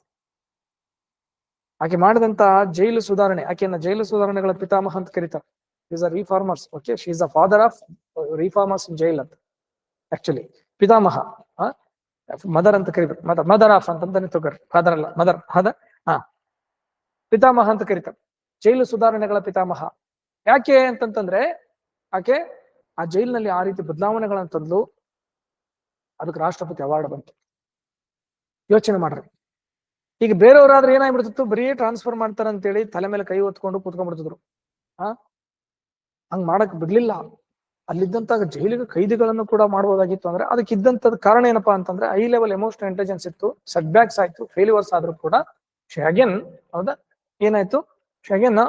ಆಕೆ ಮಾಡಿದಂತ ಜೈಲು ಸುಧಾರಣೆ, ಆಕೆಯನ್ನ ಜೈಲು ಸುಧಾರಣೆಗಳ ಪಿತಾಮಹ ಅಂತ ಕರೀತಾರೆ. These are reformers. Okay, she is the father of reformers in jail. Actually, ಪಿತಾಮಹ, mother ಅಂತ ಕರೀತಾರೆ. ಮದರ್ ಆಫ್ ಅಂತಂತಾನೆ ತಗೋರಿ, ಫಾದರ್ ಅಲ್ಲ, ಮದರ್, ಪಿತಾಮಹ ಅಂತ ಕರೀತಾರೆ. ಜೈಲು ಸುಧಾರಣೆಗಳ ಪಿತಾಮಹ. ಯಾಕೆ ಅಂತಂತಂದ್ರೆ ಆಕೆ ಆ ಜೈಲಿನಲ್ಲಿ ಆ ರೀತಿ ಬದಲಾವಣೆಗಳನ್ನ ತಂದ್ಲು, ಅದಕ್ಕೆ ರಾಷ್ಟ್ರಪತಿ ಅವಾರ್ಡ್ ಬಂತು. ಯೋಚನೆ ಮಾಡ್ರಿ, ಈಗ ಬೇರೆಯವರಾದ್ರೆ ಏನಾಗ್ಬಿಡ್ತಿತ್ತು, ಬರೀ ಟ್ರಾನ್ಸ್ಫರ್ ಮಾಡ್ತಾರ ಅಂತೇಳಿ ತಲೆ ಮೇಲೆ ಕೈ ಹೊತ್ಕೊಂಡು ಕೂತ್ಕೊಂಡ್ಬಿಡ್ತಿದ್ರು. ಹಂಗ್ ಮಾಡಕ್ ಬಿಡ್ಲಿಲ್ಲ. ಅಲ್ಲಿದ್ದಂತ ಜೈಲಿಗೆ ಖೈದಿಗಳನ್ನು ಕೂಡ ಮಾಡ್ಬೋದಾಗಿತ್ತು. ಅಂದ್ರೆ ಅದಕ್ಕಿದ್ದಂತದ್ ಕಾರಣ ಏನಪ್ಪಾ ಅಂತಂದ್ರೆ ಹೈ ಲೆವೆಲ್ ಎಮೋಷನಲ್ ಇಂಟೆಲಿಜೆನ್ಸ್ ಇತ್ತು, ಸೆಟ್ ಬ್ಯಾಕ್ಸ್ ಆಯ್ತು, ಫೇಲ್ಯೂರ್ಸ್ ಆದ್ರೂ ಕೂಡ ಶಿ ಅಗೇನ್, ಹೌದಾ, ಏನಾಯ್ತು, she again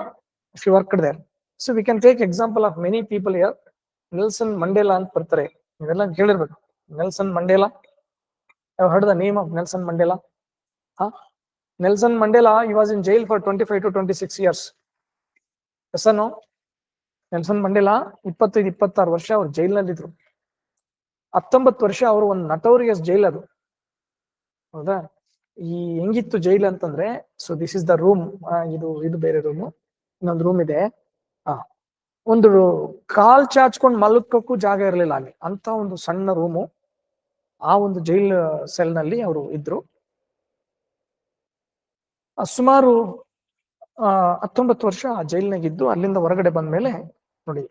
she worked there. So we can take example of many people here. Nelson Mandela ಅಂತ ಬರ್ತಾರೆ, ನೀವೆಲ್ಲ ಕೇಳಿರ್ಬೇಕು. Nelson Mandela, I heard the name of Nelson Mandela. Nelson Mandela, he was in jail for 25 to 26 years. Yes or no? Nelson Mandela 25-26 ವರ್ಷ ಅವ್ರು ಜೈಲ್ನಲ್ಲಿ ಇದ್ರು. 19 ವರ್ಷ ಅವರು ಒಂದು ನಟೋರಿಯಸ್ ಜೈಲ್ ಅದು, ಹೌದಾ. ಈ ಹೆಂಗಿತ್ತು ಜೈಲ್ ಅಂತಂದ್ರೆ, so this is the room, ಇದು ಬೇರೆ ರೂಮು, ಇನ್ನೊಂದು ರೂಮ್ ಇದೆ. ಒಂದು ಕಾಲ್ ಚಾಚ್ಕೊಂಡು ಮಲಕ್ಕಕ್ಕೂ ಜಾಗ ಇರಲಿಲ್ಲ ಅಲ್ಲಿ, ಅಂತ ಒಂದು ಸಣ್ಣ ರೂಮು. ಆ ಒಂದು ಜೈಲ್ ಸೆಲ್ ನಲ್ಲಿ ಅವರು ಇದ್ರು. ಸುಮಾರು 19 ವರ್ಷ ಜೈಲ್ನಾಗಿದ್ದು ಅಲ್ಲಿಂದ ಹೊರಗಡೆ ಬಂದ್ಮೇಲೆ, ನೋಡಿ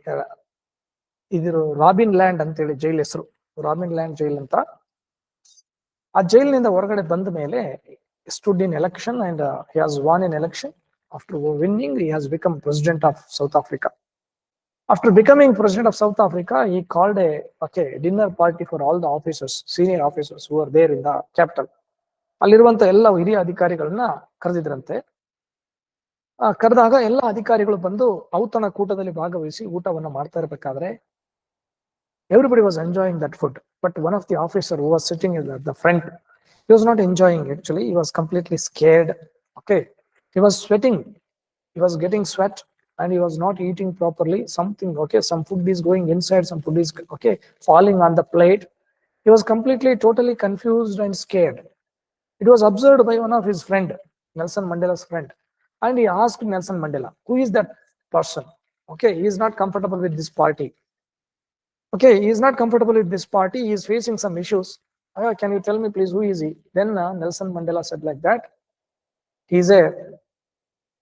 ಇದು ರಾಬಿನ್ ಲ್ಯಾಂಡ್ ಅಂತೇಳಿ ಜೈಲ್ ಹೆಸರು, ರಾಬಿನ್ ಲ್ಯಾಂಡ್ ಜೈಲ್ ಅಂತ. ಆ ಜೈಲಿನಿಂದ ಹೊರಗಡೆ ಬಂದ ಮೇಲೆ stood in election and he has von in election. After winning he has become president of south Africa. After becoming president of South Africa, he called a dinner party for all the officers, senior officers who were there in the capital. ಅಲ್ಲಿರುವಂತ ಎಲ್ಲ ಹಿರಿಯ ಅಧಿಕಾರಿಗಳನ್ನ ಕರೆದಿದ್ರಂತೆ. ಕರೆದಾಗ ಎಲ್ಲ ಅಧಿಕಾರಿಗಳು ಬಂದು ಔತಣ ಕೂಟದಲ್ಲಿ ಭಾಗವಹಿಸಿ ಊಟವನ್ನ ಮಾಡ್ತಾ ಇರಬೇಕಾದ್ರೆ, everybody was enjoying that food, but one of the officer who was sitting at the front, he was not enjoying. Actually, he was completely scared. Okay, he was sweating, he was getting sweat, and he was not eating properly. Something, okay, some food is going inside, some food is falling on the plate. He was completely, totally confused and scared. It was observed by one of his friend, Nelson Mandela's friend, and he asked Nelson Mandela, who is that person? Okay, he is not comfortable with this party. Okay, he is not comfortable with this party, he is facing some issues. Can you tell me please, who is he? Then Nelson Mandela said like that,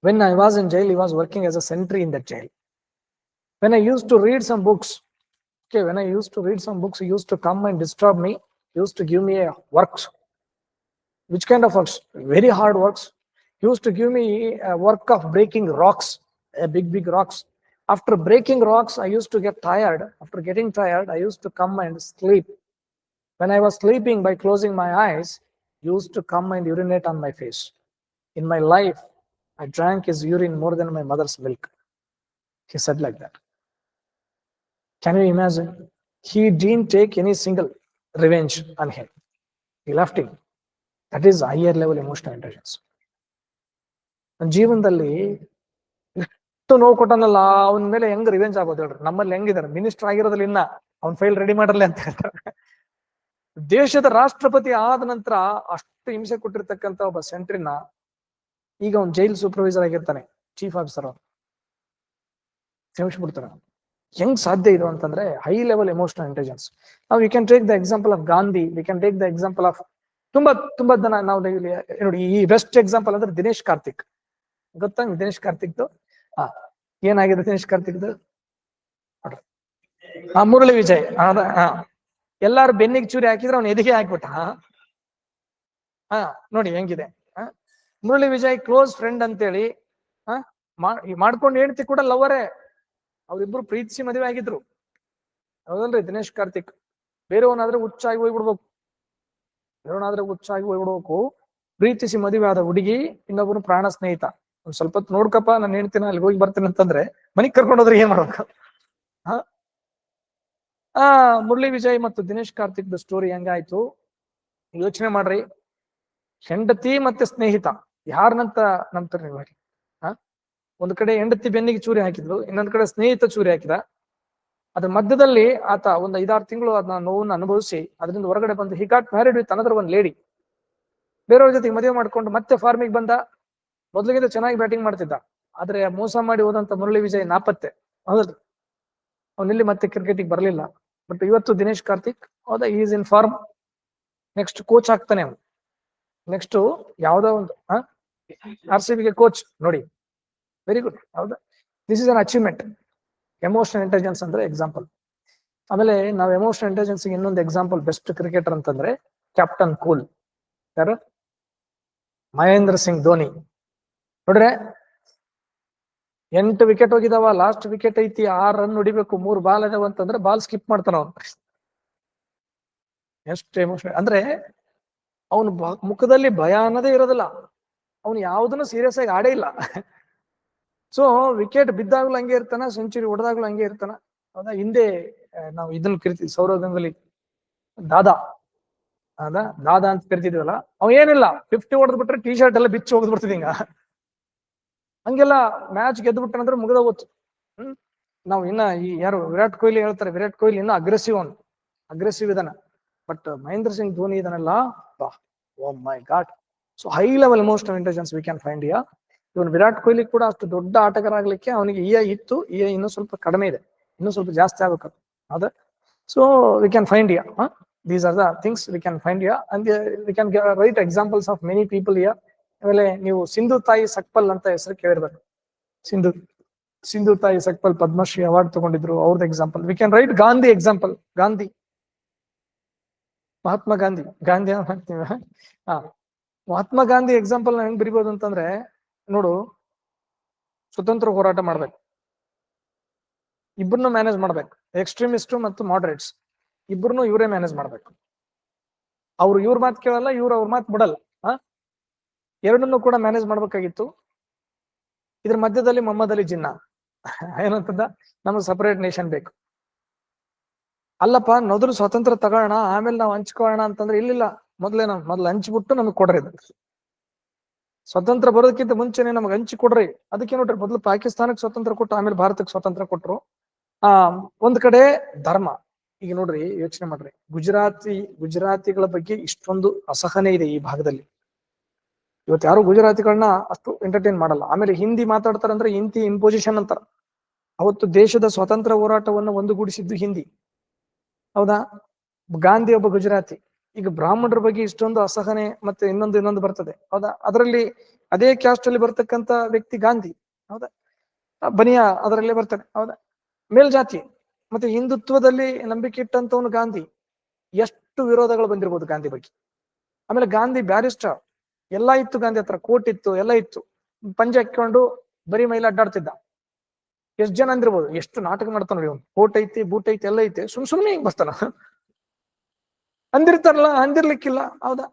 when I was in jail, he was working as a sentry in that jail. When I used to read some books, he used to come and disturb me. He used to give me works. Which kind of works? Very hard works. He used to give me a work of breaking rocks, big rocks. After breaking rocks, I used to get tired. After getting tired, I used to come and sleep. When I was sleeping, by closing my eyes, he used to come and urinate on my face. In my life, I drank his urine more than my mother's milk. He said like that. Can you imagine? He didn't take any single revenge on him. He left him. That is higher level emotional intelligence. ನನ್ನ ಜೀವನದಲ್ಲಿ ಎಷ್ಟು ನೋವು ಕೊಟ್ಟನಲ್ಲ, ಅವನ ಮೇಲೆ ಹೆಂಗ್ revenge ಆಗೋದು ಹೇಳ್ರಿ. ನಮ್ಮಲ್ಲಿ ಹೆಂಗಿದಾರೆ, ಮಿನಿಸ್ಟರ್ ಆಗಿರೋದ್ರಲ್ಲಿ ಇನ್ನ ಅವ್ನ ಫೈಲ್ ರೆಡಿ ಮಾಡರ್ಲಿ ಅಂತ ಹೇಳ್ತಾರೆ. ದೇಶದ ರಾಷ್ಟ್ರಪತಿ ಆದ ನಂತರ ಅಷ್ಟು ಹಿಂಸೆ ಕೊಟ್ಟಿರ್ತಕ್ಕಂಥ ಒಬ್ಬ ಸೆಂಟ್ರಿನ ಈಗ ಅವ್ನು ಜೈಲ್ ಸೂಪರ್ವೈಸರ್ ಆಗಿರ್ತಾನೆ, ಚೀಫ್ ಆಫೀಸರ್. ಅವ್ನು ಕ್ಷಮಿಸ್ಬಿಡ್ತಾನೆ. ಹೆಂಗ್ ಸಾಧ್ಯ ಇದು ಅಂತಂದ್ರೆ ಹೈ ಲೆವೆಲ್ ಎಮೋಷನಲ್ ಇಂಟೆಲಿಜೆನ್ಸ್. ನಾವು we can take the example of Gandhi, V can take the example of ತುಂಬಾ ಜನ. ನಾವು ನೋಡಿ, ಈ ಬೆಸ್ಟ್ ಎಕ್ಸಾಂಪಲ್ ಅಂದ್ರೆ ದಿನೇಶ್ ಕಾರ್ತಿಕ್. ಗೊತ್ತಾ ದಿನೇಶ್ ಕಾರ್ತಿಕ್ದು? ಏನಾಗಿದೆ ದಿನೇಶ್ ಕಾರ್ತಿಕ್ದು? ಮುರಳಿ ವಿಜಯ್. ಎಲ್ಲಾರು ಬೆನ್ನಿಗೆ ಚೂರಿ ಹಾಕಿದ್ರೆ ಅವ್ನು ಎದೆಗೆ ಹಾಕ್ಬಿಟ್ಟ. ನೋಡಿ ಹೆಂಗಿದೆ. ಮುರಳಿ ವಿಜಯ್ ಕ್ಲೋಸ್ ಫ್ರೆಂಡ್ ಅಂತೇಳಿ ಮಾಡ್ಕೊಂಡು ಹೇಳ್ತಿ ಕೂಡ ಲವರೇ. ಅವ್ರಿಬ್ರು ಪ್ರೀತಿಸಿ ಮದುವೆ ಆಗಿದ್ರು, ಹೌದಲ್ರಿ? ದಿನೇಶ್ ಕಾರ್ತಿಕ್ ಬೇರೆಯವನಾದ್ರೆ ಹುಚ್ಚಾಗಿ ಹೋಗ್ಬಿಡ್ಬೇಕು, ಪ್ರೀತಿಸಿ ಮದುವೆ ಆದ ಹುಡುಗಿ ಇನ್ನೊಬ್ರು ಪ್ರಾಣ ಸ್ನೇಹಿತ. ಒಂದ್ ಸ್ವಲ್ಪ ಹೊತ್ತು ನೋಡ್ಕಪ್ಪ, ನಾನು ಹೇಳ್ತೀನಿ ಅಲ್ಲಿ ಹೋಗಿ ಬರ್ತೀನಿ ಅಂತಂದ್ರೆ ಮನಿಗ್ ಕರ್ಕೊಂಡೋದ್ರೆ ಏನ್ ಮಾಡ್ಬೇಕು? ಮುರಳಿ ವಿಜಯ್ ಮತ್ತು ದಿನೇಶ್ ಕಾರ್ತಿಕ್ ಸ್ಟೋರಿ ಹೆಂಗಾಯ್ತು ಯೋಚನೆ ಮಾಡ್ರಿ. ಹೆಂಡತಿ ಮತ್ತೆ ಸ್ನೇಹಿತ ಯಾರನ್ನಂತ ನಂಬ್ತಾರೆ ನೀವು? ಒಂದ್ ಕಡೆ ಹೆಂಡತಿ ಬೆನ್ನಿಗೆ ಚೂರಿ ಹಾಕಿದ್ರು, ಇನ್ನೊಂದ್ ಕಡೆ ಸ್ನೇಹಿತ ಚೂರಿ ಹಾಕಿದ. ಅದ್ರ ಮಧ್ಯದಲ್ಲಿ ಆತ ಒಂದ್ 5-6 ತಿಂಗಳು ಅದನ್ನ ನೋವನ್ನು ಅನುಭವಿಸಿ ಅದರಿಂದ ಹೊರಗಡೆ ಬಂದು he got married with another one lady. ಬೇರೆಯವ್ರ ಜೊತೆಗೆ ಮದುವೆ ಮಾಡ್ಕೊಂಡು ಮತ್ತೆ ಫಾರ್ಮಿಗೆ ಬಂದ. ಮೊದ್ಲಿಗಿಂತ ಚೆನ್ನಾಗಿ ಬ್ಯಾಟಿಂಗ್ ಮಾಡ್ತಿದ್ದ, ಆದ್ರೆ ಮೋಸ ಮಾಡಿ ಹೋದಂತ ಮುರಳಿ ವಿಜಯ್ ನಾಪತ್ತೆ. ಹೌದಲ್ರಿ? ಅವನಿಲ್ಲಿ ಮತ್ತೆ ಕ್ರಿಕೆಟಿಗೆ ಬರಲಿಲ್ಲ. ಬಟ್ ಇವತ್ತು ದಿನೇಶ್ ಕಾರ್ತಿಕ್ ಹೌದಾ, is in form. Next coach ಆಗ್ತಾನೆ ಅವನು. ನೆಕ್ಸ್ಟ್ ಯಾವ್ದೋ ಒಂದು RCB ಗೆ ಕೋಚ್ ನೋಡಿ. Very good. ಹೌದಾ? This is an achievement. Emotional intelligence ಅಂದ್ರೆ ಎಕ್ಸಾಂಪಲ್. ಆಮೇಲೆ ನಾವು ಎಮೋಷನಲ್ ಇಂಟೆಲಿಜೆನ್ಸ್ ಇನ್ನೊಂದು ಎಕ್ಸಾಂಪಲ್ ಬೆಸ್ಟ್ ಕ್ರಿಕೆಟರ್ ಅಂತಂದ್ರೆ ಕ್ಯಾಪ್ಟನ್ ಕೂಲ್. ಯಾರು? ಮಹೇಂದ್ರ ಸಿಂಗ್ ಧೋನಿ. ನೋಡ್ರೆ 8 ವಿಕೆಟ್ ಹೋಗಿದಾವ, ಲಾಸ್ಟ್ ವಿಕೆಟ್ ಐತಿ, 6 ರನ್ ಹೊಡಿಬೇಕು, 3 ಬಾಲ್ ಅದಾವ ಅಂತಂದ್ರೆ ಬಾಲ್ ಸ್ಕಿಪ್ ಮಾಡ್ತಾನ ಅವನು. ಎಷ್ಟು ಎಮೋಷನಲ್ ಅಂದ್ರೆ ಅವನು ಮುಖದಲ್ಲಿ ಭಯ ಅನ್ನೋದೇ ಇರೋದಿಲ್ಲ. ಅವನು ಯಾವುದನ್ನು ಸೀರಿಯಸ್ ಆಗಿ ಆಡೇ ಇಲ್ಲ. ಸೊ ವಿಕೆಟ್ ಬಿದ್ದಾಗ್ಲೂ ಹಂಗೆ ಇರ್ತಾನ, ಸೆಂಚುರಿ ಹೊಡೆದಾಗ್ಲೂ ಹಂಗೆ ಇರ್ತಾನ. ಹೌದಾ? ಹಿಂದೆ ನಾವು ಇದನ್ನ ಕರಿತೀವಿ ಸೌರವ್ ಗಂಗೂಲಿ ದಾದಾ. ದಾದಾ ಅಂತ ಕರಿತಿದ್ವಲ್ಲ. ಅವ ಏನಿಲ್ಲ, 50 ಹೊಡೆದ್ ಬಿಟ್ರೆ ಟಿ ಶರ್ಟ್ ಎಲ್ಲ ಬಿಚ್ಚಿ ಹೋಗದ್ ಬಿಡ್ತಿದ್ ಹಿಂಗ. ಹಂಗೆಲ್ಲ ಮ್ಯಾಚ್ ಗೆದ್ದು ಬಿಟ್ಟನಂದ್ರೆ ಮುಗಿದ ಹೋಗ್ತು. ನಾವು ಇನ್ನ ಈ ಯಾರು ವಿರಾಟ್ ಕೊಹ್ಲಿ ಹೇಳ್ತಾರೆ, ವಿರಾಟ್ ಕೊಹ್ಲಿ ಇನ್ನ ಅಗ್ರೆಸಿವ್ ಇದಾನ. ಬಟ್ ಮಹೇಂದ್ರ ಸಿಂಗ್ ಧೋನಿ ಇದನ್ನೆಲ್ಲ oh my god. So high level emotional intelligence we can find here. ಇವನು ವಿರಾಟ್ ಕೊಹ್ಲಿ ಕೂಡ ಅಷ್ಟು ದೊಡ್ಡ ಆಟಗಾರ ಆಗ್ಲಿಕ್ಕೆ ಅವನಿಗೆ ಇತ್ತು, ಇನ್ನೂ ಸ್ವಲ್ಪ ಕಡಿಮೆ ಇದೆ, ಇನ್ನೂ ಸ್ವಲ್ಪ ಜಾಸ್ತಿ ಆಗ್ಬೇಕು. ಹೌದಾ? So we can find here. These are the things we can find here, and we can write examples of many people here. ಆಮೇಲೆ ನೀವು ಸಿಂಧು ತಾಯಿ ಸಕ್ಪಲ್ ಅಂತ ಹೆಸರು ಕೇಳಿರ್ಬೇಕು. ಸಿಂಧು ತಾಯಿ ಸಕ್ಪಲ್ ಪದ್ಮಶ್ರೀ ಅವಾರ್ಡ್ ತಗೊಂಡಿದ್ರು, ಅವ್ರದ್ದು example. We can write Gandhi example. Mahatma Gandhi ಹಾಕ್ತೀವಿ. ಮಹಾತ್ಮ ಗಾಂಧಿ ಎಕ್ಸಾಂಪಲ್ ಹೆಂಗ್ ಬರಿಬೋದು ಅಂತಂದ್ರೆ, ನೋಡು, ಸ್ವತಂತ್ರ ಹೋರಾಟ ಮಾಡ್ಬೇಕು, ಇಬ್ಬರನ್ನು ಮ್ಯಾನೇಜ್ ಮಾಡ್ಬೇಕು. ಎಕ್ಸ್ಟ್ರೀಮಿಸ್ಟ್ ಮತ್ತು ಮಾಡರೇಟ್ಸ್ ಇಬ್ಬರನ್ನು ಇವರೇ ಮ್ಯಾನೇಜ್ ಮಾಡ್ಬೇಕು. ಅವ್ರು ಇವ್ರ ಮಾತು ಕೇಳಲ್ಲ, ಇವ್ರು ಅವ್ರ ಮಾತು ಬಿಡಲ್ಲ. ಎರಡನ್ನೂ ಕೂಡ ಮ್ಯಾನೇಜ್ ಮಾಡ್ಬೇಕಾಗಿತ್ತು. ಇದ್ರ ಮಧ್ಯದಲ್ಲಿ ಮೊಹಮ್ಮದ್ ಅಲಿ ಜಿನ್ನಾ ಏನಂತಂದ, ನಮ್ಗೆ ಸಪರೇಟ್ ನೇಷನ್ ಬೇಕು. ಅಲ್ಲಪ್ಪ, ಮೊದಲು ಸ್ವತಂತ್ರ ತಗೋಣ, ಆಮೇಲೆ ನಾವು ಹಂಚ್ಕೊಳ್ಳೋಣ ಅಂತಂದ್ರೆ ಇಲ್ಲಿಲ್ಲ, ಮೊದ್ಲು ಹಂಚ್ಬಿಟ್ಟು ನಮಗ್ ಕೊಡ್ರಿ. ಸ್ವತಂತ್ರ ಬರೋದಕ್ಕಿಂತ ಮುಂಚೆನೆ ನಮ್ಗೆ ಹಂಚಿ ಕೊಡ್ರಿ. ಅದಕ್ಕೆ ನೋಡ್ರಿ, ಮೊದಲು ಪಾಕಿಸ್ತಾನಕ್ಕೆ ಸ್ವತಂತ್ರ ಕೊಟ್ಟು ಆಮೇಲೆ ಭಾರತಕ್ಕೆ ಸ್ವತಂತ್ರ ಕೊಟ್ರು. ಒಂದ್ ಕಡೆ ಧರ್ಮ. ಈಗ ನೋಡ್ರಿ, ಯೋಚನೆ ಮಾಡ್ರಿ, ಗುಜರಾತಿಗಳ ಬಗ್ಗೆ ಇಷ್ಟೊಂದು ಅಸಹನೆ ಇದೆ ಈ ಭಾಗದಲ್ಲಿ. ಇವತ್ತು ಯಾರು ಗುಜರಾತಿಗಳನ್ನ ಅಷ್ಟು ಎಂಟರ್ಟೈನ್ ಮಾಡಲ್ಲ. ಆಮೇಲೆ ಹಿಂದಿ ಮಾತಾಡ್ತಾರಂದ್ರೆ ಹಿಂದಿ ಇಂಪೋಸಿಷನ್ ಅಂತಾರ. ಅವತ್ತು ದೇಶದ ಸ್ವಾತಂತ್ರ್ಯ ಹೋರಾಟವನ್ನು ಒಂದುಗೂಡಿಸಿದ್ದು ಹಿಂದಿ. ಹೌದಾ? ಗಾಂಧಿ ಒಬ್ಬ ಗುಜರಾತಿ. ಈಗ ಬ್ರಾಹ್ಮಣರ ಬಗ್ಗೆ ಇಷ್ಟೊಂದು ಅಸಹನೆ ಮತ್ತೆ ಇನ್ನೊಂದು ಬರ್ತದೆ. ಹೌದಾ? ಅದರಲ್ಲಿ ಅದೇ ಕ್ಯಾಸ್ಟ್ ಅಲ್ಲಿ ಬರ್ತಕ್ಕಂತ ವ್ಯಕ್ತಿ ಗಾಂಧಿ. ಹೌದಾ? ಬನಿಯಾ ಅದರಲ್ಲೇ ಬರ್ತಾನೆ. ಹೌದಾ? ಮೇಲ್ಜಾತಿ ಮತ್ತೆ ಹಿಂದುತ್ವದಲ್ಲಿ ನಂಬಿಕೆ ಇಟ್ಟಂತವನು ಗಾಂಧಿ. ಎಷ್ಟು ವಿರೋಧಗಳು ಬಂದಿರ್ಬೋದು ಗಾಂಧಿ ಬಗ್ಗೆ. ಆಮೇಲೆ ಗಾಂಧಿ ಬ್ಯಾರಿಸ್ಟರ್, ಎಲ್ಲಾ ಇತ್ತು ಗಾಂಧಿ ಹತ್ರ, ಕೋಟ್ ಇತ್ತು, ಎಲ್ಲ ಇತ್ತು. ಪಂಜೆ ಹಾಕೊಂಡು ಬರೀ ಮೈಲಿ ಅಡ್ಡಾಡ್ತಿದ್ದ. ಎಷ್ಟ್ ಜನ ಅಂದಿರ್ಬೋದು, ಎಷ್ಟು ನಾಟಕ ಮಾಡ್ತಾನ ನೋಡಿ. ಕೋಟ್ ಐತಿ, ಬೂಟ್ ಐತಿ, ಎಲ್ಲ ಐತಿ, ಸುಮ್ನೆ ಹಿಂಗ್ ಬರ್ತಾನ. ಅಂದಿರ್ತಾರಲ್ಲ, ಅಂದಿರ್ಲಿಕ್ಕಿಲ್ಲ. ಹೌದಾ?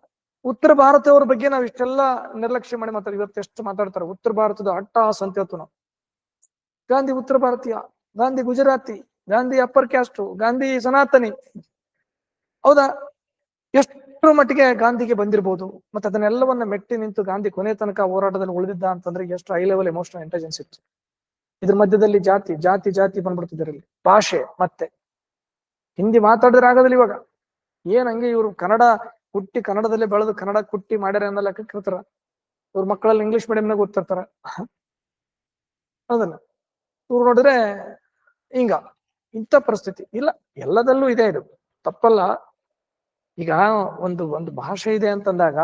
ಉತ್ತರ ಭಾರತದವರ ಬಗ್ಗೆ ನಾವ್ ಇಷ್ಟೆಲ್ಲ ನಿರ್ಲಕ್ಷ್ಯ ಮಾಡಿ ಮಾತಾಡಿ ಇವತ್ತು ಎಷ್ಟು ಮಾತಾಡ್ತಾರೆ. ಉತ್ತರ ಭಾರತದ ಅಟ್ಟಹಾಸ ಅಂತ ಹೇಳ್ತು ನಾವು. ಗಾಂಧಿ ಉತ್ತರ ಭಾರತೀಯ, ಗಾಂಧಿ ಗುಜರಾತಿ, ಗಾಂಧಿ ಅಪ್ಪರ್ ಕ್ಯಾಸ್ಟ್, ಗಾಂಧಿ ಸನಾತನಿ. ಹೌದಾ? ಎಷ್ಟರ ಮಟ್ಟಿಗೆ ಗಾಂಧಿಗೆ ಬಂದಿರ್ಬೋದು. ಮತ್ತೆ ಅದನ್ನೆಲ್ಲವನ್ನ ಮೆಟ್ಟಿ ನಿಂತು ಗಾಂಧಿ ಕೊನೆ ತನಕ ಹೋರಾಟದಲ್ಲಿ ಉಳಿದಿದ್ದ ಅಂತಂದ್ರೆ ಎಷ್ಟು ಹೈ ಲೆವೆಲ್ ಎಮೋಷನಲ್ ಇಂಟೆಲಿಜೆನ್ಸ್ ಇತ್ತು. ಇದ್ರ ಮಧ್ಯದಲ್ಲಿ ಜಾತಿ ಜಾತಿ ಜಾತಿ ಬಂದ್ಬಿಡ್ತಿದ್ರಲ್ಲಿ. ಭಾಷೆ ಮತ್ತೆ ಹಿಂದಿ ಮಾತಾಡಿದ್ರೆ ಆಗೋದಿಲ್ಲ ಇವಾಗ. ಏನ್ ಹಂಗೆ ಇವ್ರು ಕನ್ನಡ ಹುಟ್ಟಿ ಕನ್ನಡದಲ್ಲೇ ಬೆಳೆದು ಕನ್ನಡ ಕುಟ್ಟಿ ಮಾಡ್ಯಾರ ಅನ್ನೋ ಲೆಕ್ಕಕ್ಕೆ ಇರ್ತಾರ. ಇವ್ರ ಮಕ್ಕಳಲ್ಲಿ ಇಂಗ್ಲಿಷ್ ಮೀಡಿಯಂನಾಗ ಓದ್ತಿರ್ತಾರ. ಹೌದಲ್ಲ? ಇವ್ರು ನೋಡಿದ್ರೆ ಹಿಂಗ ಇಂಥ ಪರಿಸ್ಥಿತಿ ಇಲ್ಲ. ಎಲ್ಲದಲ್ಲೂ ಇದೆ, ಇದು ತಪ್ಪಲ್ಲ. ಈಗ ಒಂದು ಭಾಷೆ ಇದೆ ಅಂತಂದಾಗ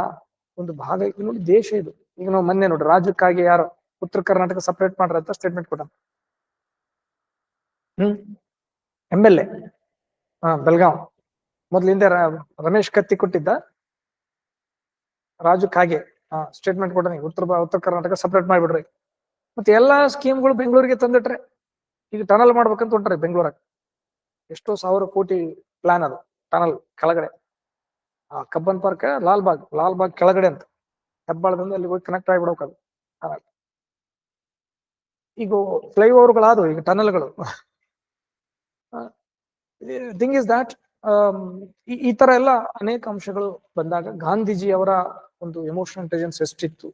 ಒಂದು ಭಾಗ ನೋಡಿ, ದೇಶ ಇದು. ಈಗ ನಾವು ಮೊನ್ನೆ ನೋಡ್ರಿ ರಾಜ್ಯಕ್ಕಾಗಿ ಯಾರು ಉತ್ತರ ಕರ್ನಾಟಕ ಸಪರೇಟ್ ಮಾಡ್ರ ಅಂತ ಸ್ಟೇಟ್ಮೆಂಟ್ ಕೊಟ್ಟ. MLA ಬೆಲ್ಗಾವ್ ಮೊದ್ಲಿಂದ ರಮೇಶ್ ಕತ್ತಿ ಕೊಟ್ಟಿದ್ದ. ರಾಜಕ್ಕಾಗಿ ಸ್ಟೇಟ್ಮೆಂಟ್ ಕೊಟ್ಟ, ಉತ್ತರ ಕರ್ನಾಟಕ ಸಪರೇಟ್ ಮಾಡ್ಬಿಡ್ರಿ. ಮತ್ತೆ ಎಲ್ಲಾ ಸ್ಕೀಮ್ಗಳು ಬೆಂಗಳೂರಿಗೆ ತಂದಿಟ್ರೆ. ಈಗ ಟನಲ್ ಮಾಡ್ಬೇಕಂತ ಹೊಂಟ್ರಿ ಬೆಂಗಳೂರಾಗ. ಎಷ್ಟೋ 1000 ಕೋಟಿ ಪ್ಲಾನ್ ಅದು ಟನಲ್ ಕೆಳಗಡೆ. ಕಬ್ಬನ್ ಪಾರ್ಕ್ ಲಾಲ್ಬಾಗ್ ಕೆಳಗಡೆ ಅಂತ ಹೆಬ್ಬಾಳದಿಂದ ಅಲ್ಲಿ ಹೋಗಿ ಕನೆಕ್ಟ್ ಆಗಿಬಿಡೋಕೆ ಅದು ಟನಲ್. ಈಗ ಫ್ಲೈಓವರ್ಗಳಾದವು, ಈಗ ಟನಲ್ಗಳು. ಥಿಂಗ್ ಇಸ್ ದಾಟ್ ಈ ತರ ಎಲ್ಲ ಅನೇಕ ಅಂಶಗಳು ಬಂದಾಗ ಗಾಂಧೀಜಿ ಅವರ ಒಂದು ಎಮೋಷನಲ್ ಇಂಟೆಲಿಜೆನ್ಸ್ ಎಷ್ಟಿತ್ತು,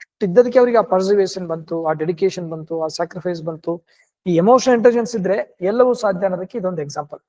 ಅಷ್ಟಿದ್ದದಕ್ಕೆ ಅವರಿಗೆ ಆ ಪರ್ಸಿವೇಷನ್ ಬಂತು, ಆ ಡೆಡಿಕೇಶನ್ ಬಂತು, ಆ ಸ್ಯಾಕ್ರಿಫೈಸ್ ಬಂತು. ಈ ಎಮೋಷನಲ್ ಇಂಟೆಲಿಜೆನ್ಸ್ ಇದ್ರೆ ಎಲ್ಲವೂ ಸಾಧ್ಯ ಅನ್ನೋದಕ್ಕೆ ಇದೊಂದು ಎಕ್ಸಾಂಪಲ್.